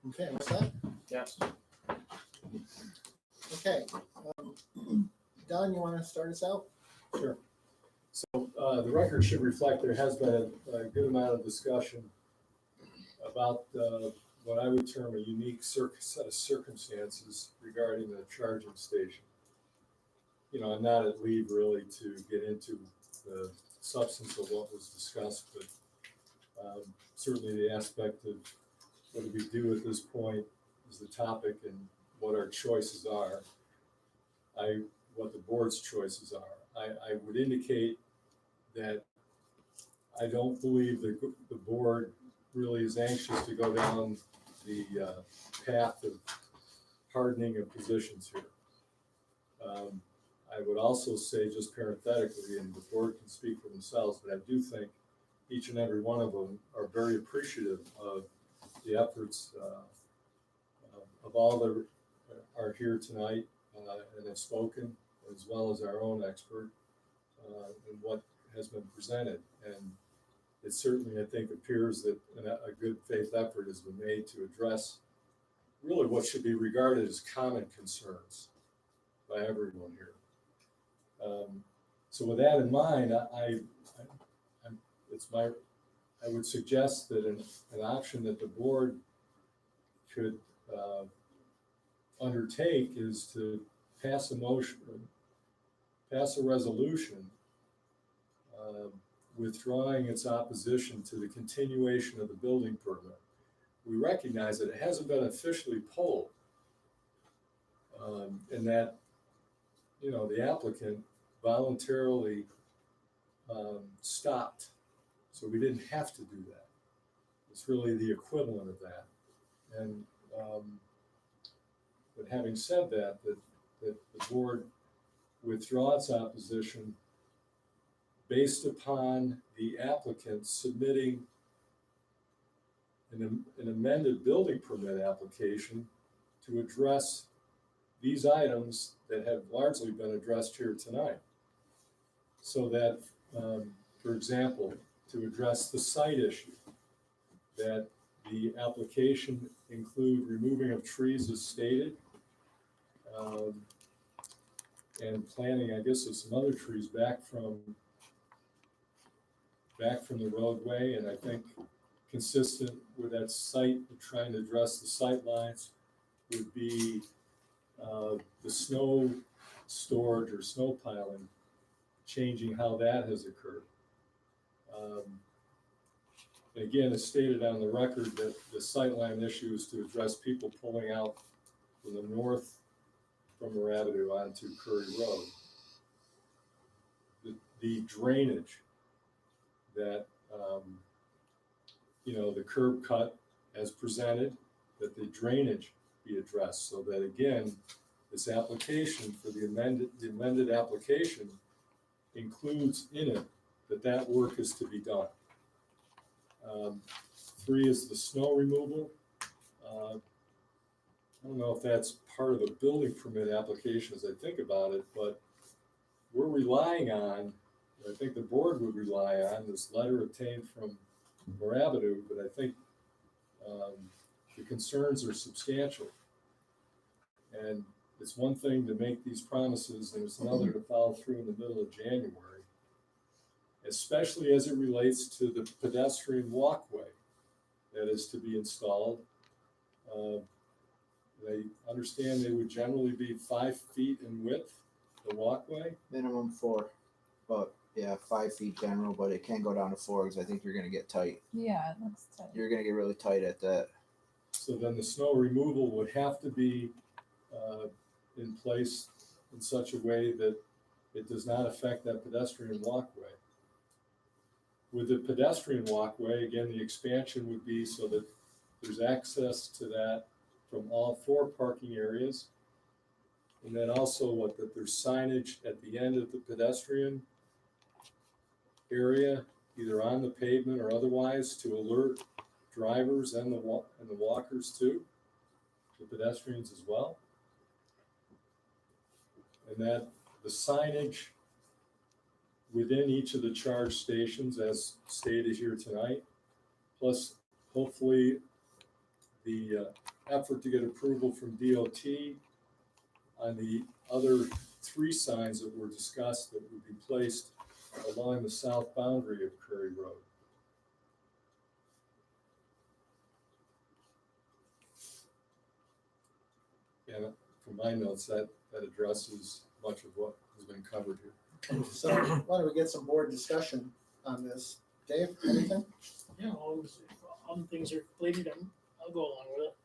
Okay, what's that? Yes. Okay. Don, you want to start us out? Sure. So the record should reflect there has been a good amount of discussion about what I would term a unique set of circumstances regarding the charging station. You know, I'm not at leave really to get into the substance of what was discussed, but certainly the aspect of what do we do at this point is the topic and what our choices are. What the board's choices are. I would indicate that I don't believe the board really is anxious to go down the path of hardening of positions here. I would also say, just parenthetically, and the board can speak for themselves, but I do think each and every one of them are very appreciative of the efforts of all that are here tonight and have spoken, as well as our own expert in what has been presented. And it certainly, I think, appears that a good faith effort has been made to address really what should be regarded as common concerns by everyone here. So with that in mind, I would suggest that an option that the board could undertake is to pass a resolution withdrawing its opposition to the continuation of the building permit. We recognize that it hasn't been officially pulled, and that, you know, the applicant voluntarily stopped, so we didn't have to do that. It's really the equivalent of that. And but having said that, the board withdraw its opposition based upon the applicant submitting an amended building permit application to address these items that have largely been addressed here tonight. So that, for example, to address the site issue, that the application include removing of trees as stated, and planting, I guess, of some other trees back from the roadway. And I think consistent with that site, trying to address the sight lines would be the snow storage or snow piling, changing how that has occurred. Again, it's stated on the record that the sightline issue is to address people pulling out from the north from Avenue onto Curry Road. The drainage that, you know, the curb cut as presented, that the drainage be addressed, so that again, this application for the amended application includes in it that work is to be done. 3 is the snow removal. I don't know if that's part of the building permit application as I think about it, but we're relying on, I think the board would rely on this letter obtained from Avenue, but I think the concerns are substantial. And it's one thing to make these promises, and it's another to follow through in the middle of January, especially as it relates to the pedestrian walkway that is to be installed. They understand they would generally be 5 feet in width, the walkway. Minimum 4, but yeah, 5 feet general, but it can go down to 4 because I think you're going to get tight. Yeah, it looks tight. You're going to get really tight at that. So then the snow removal would have to be in place in such a way that it does not affect that pedestrian walkway. With the pedestrian walkway, again, the expansion would be so that there's access to that from all 4 parking areas. And then also that there's signage at the end of the pedestrian area, either on the pavement or otherwise, to alert drivers and the walkers too, the pedestrians as well. And that the signage within each of the charge stations, as stated here tonight, plus hopefully the effort to get approval from DOT on the other 3 signs that were discussed that would be placed along the south boundary of Prairie Road. And from my notes, that addresses much of what has been covered here. So why don't we get some board discussion on this? Dave, anything? Yeah, all the things are completed, I'll go along with it.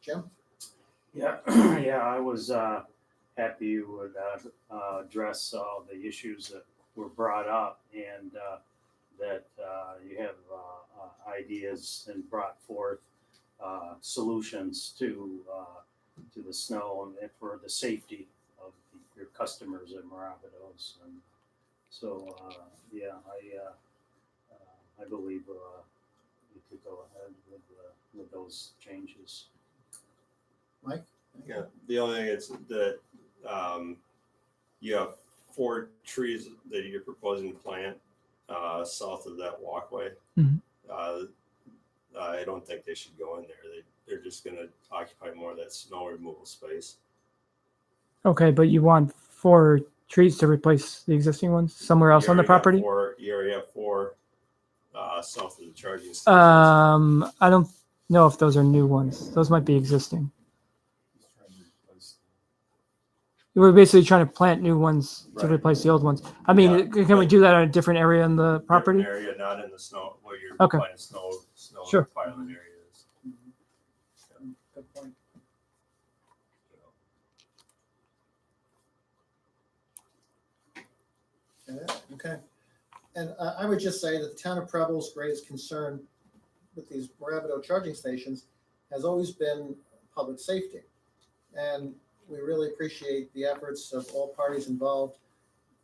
Jim? Yeah, yeah, I was happy you would address all the issues that were brought up and that you have ideas and brought forth solutions to the snow and for the safety of your customers at Maravitos. And so, yeah, I believe you could go ahead with those changes. Mike? Yeah, the only thing is that you have 4 trees that you're proposing to plant south of that walkway. Mhm. I don't think they should go in there. They're just going to occupy more of that snow removal space. Okay, but you want 4 trees to replace the existing ones somewhere else You on the already have property? you already have 4 south of the charging stations. I don't know if those are new ones. Those might be existing. He's trying to replace We're basically trying to plant new ones to Right. replace the old ones. I mean, Yeah, can we but- do that on a different area in the Different property? area, not in the snow where you're Okay. planting snow Sure. piling areas. Good point. Okay. And I would just say that the town of Preble's greatest concern with these Maravido charging stations has always been public safety. And we really appreciate the efforts of all parties involved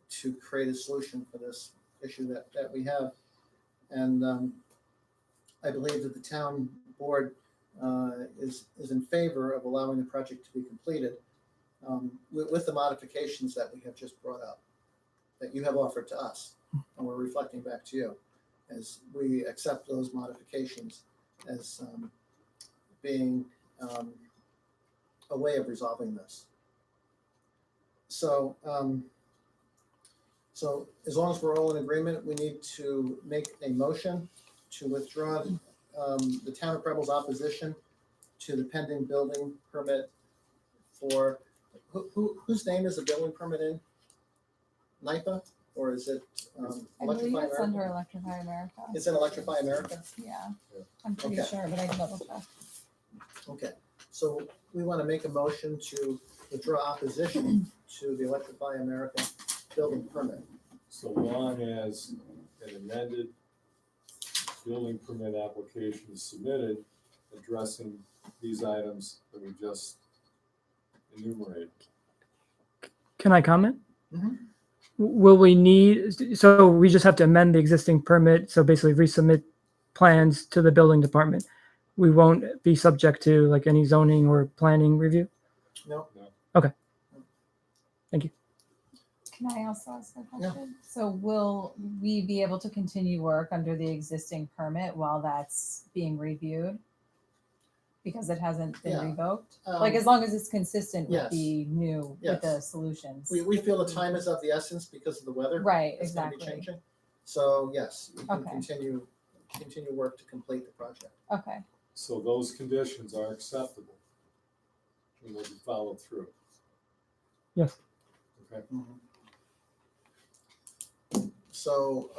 to create a solution for this issue that we have. And I believe that the town board is in favor of allowing the project to be completed with the modifications that we have just brought up, that you have offered to us, and we're reflecting back to you as we accept those modifications as being a way of resolving this. So, so as long as we're all in agreement, we need to make a motion to withdraw the town of Preble's opposition to the pending building permit for, whose name is the building permit in? NIPA, or is it I believe Electrify it's under America? Electrify America. It's in Electrify America? Yeah, I'm pretty Okay. sure, but I can double check. Okay, so we want to make a motion to withdraw opposition to the Electrify America building permit. So long as an amended building permit application is submitted addressing these items that we just enumerated. Can I comment? Mhm. Will we need, so we just have to amend the existing permit, so basically resubmit plans to the building department. We won't be subject to like any zoning or planning review? No? Can I also ask a question? So will we be able to continue work under the existing permit while that's being reviewed? Because it hasn't been Yeah. revoked? Like as long as it's consistent with yes. the new, with the Yes. solutions? We feel the time is of the essence because of the weather. Right, It's gonna be exactly. changing. So yes, we can Okay. continue work to complete the project. Okay, So those conditions are acceptable and will be followed through. Yes. Okay. So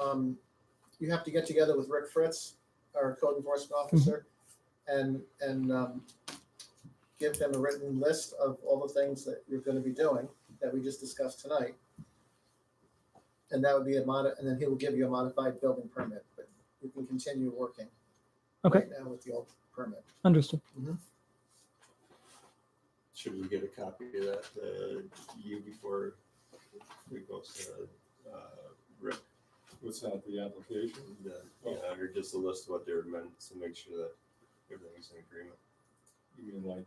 you have to get together with Rick Fritz, our code enforcement officer, and give him a written list of all the things that you're going to be doing that we just discussed tonight. And that would be and then he will give you a modified building permit, but you can continue working Okay. right now with the old permit. Understood. Should we get a copy of that to you before we go to Rick? What's that, the application? Yeah, or just a list of what they're meant to make sure that everything's in agreement. You mean like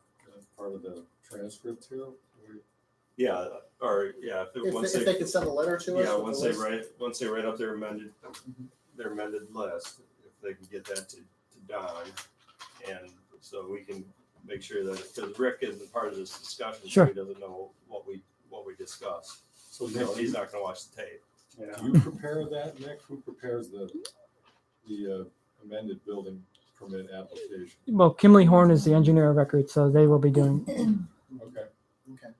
part of the transcript here? Yeah, or yeah, If they could send a letter to us. yeah, with the list. once they write up their amended list, if they can get that to Don, And so we can make sure that, because Rick isn't part of this discussion, so Sure. he doesn't know what we discuss. So You Nick, know, he's not gonna watch the tape. Yeah. do you prepare that, Nick? Who prepares the amended building permit application? Well, Kimley Horn is the engineer of record, so they will be doing. Okay. Okay.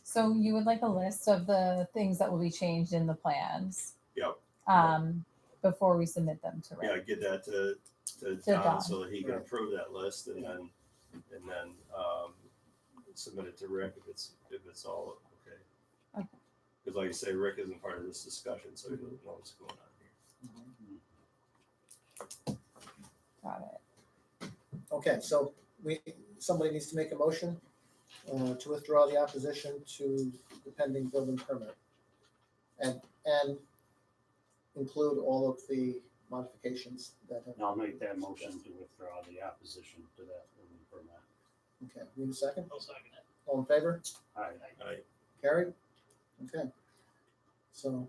So you would like a list of the things that will be changed in the plans? Yep. Before we submit them to Yeah, Rick? get that to Don. Don so that he can Right. approve that list and then submit it to Rick if it's all okay. Okay. Because like I say, Rick isn't part of this discussion, so he doesn't know what's going on here. Got it. Okay, so somebody needs to make a motion to withdraw the opposition to the pending building permit. And include all of the modifications that have. I'll make that motion to withdraw the opposition to that building permit. Okay, need a second? I'll second it. All in favor? Aye. Carried? Okay. So,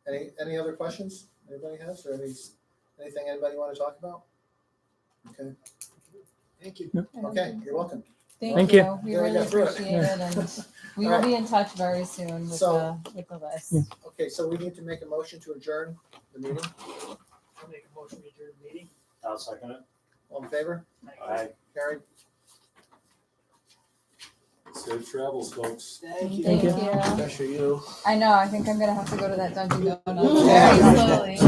any other questions anybody has, or anything anybody want to talk about? Okay, Thank you. okay, you're welcome. Thank Thank you. you. We Yeah, we really got through it. appreciate it, and we will All right. be in touch very soon with So- the list. Yeah. Okay, so we need to make a motion to adjourn the meeting. I'll make a motion to adjourn the meeting. I'll second it. All in favor? Aye. Carried? Safe travels, folks. Thank you. Especially you. I know, I think I'm gonna have to go to that Dunkin' Donuts Yeah. very slowly.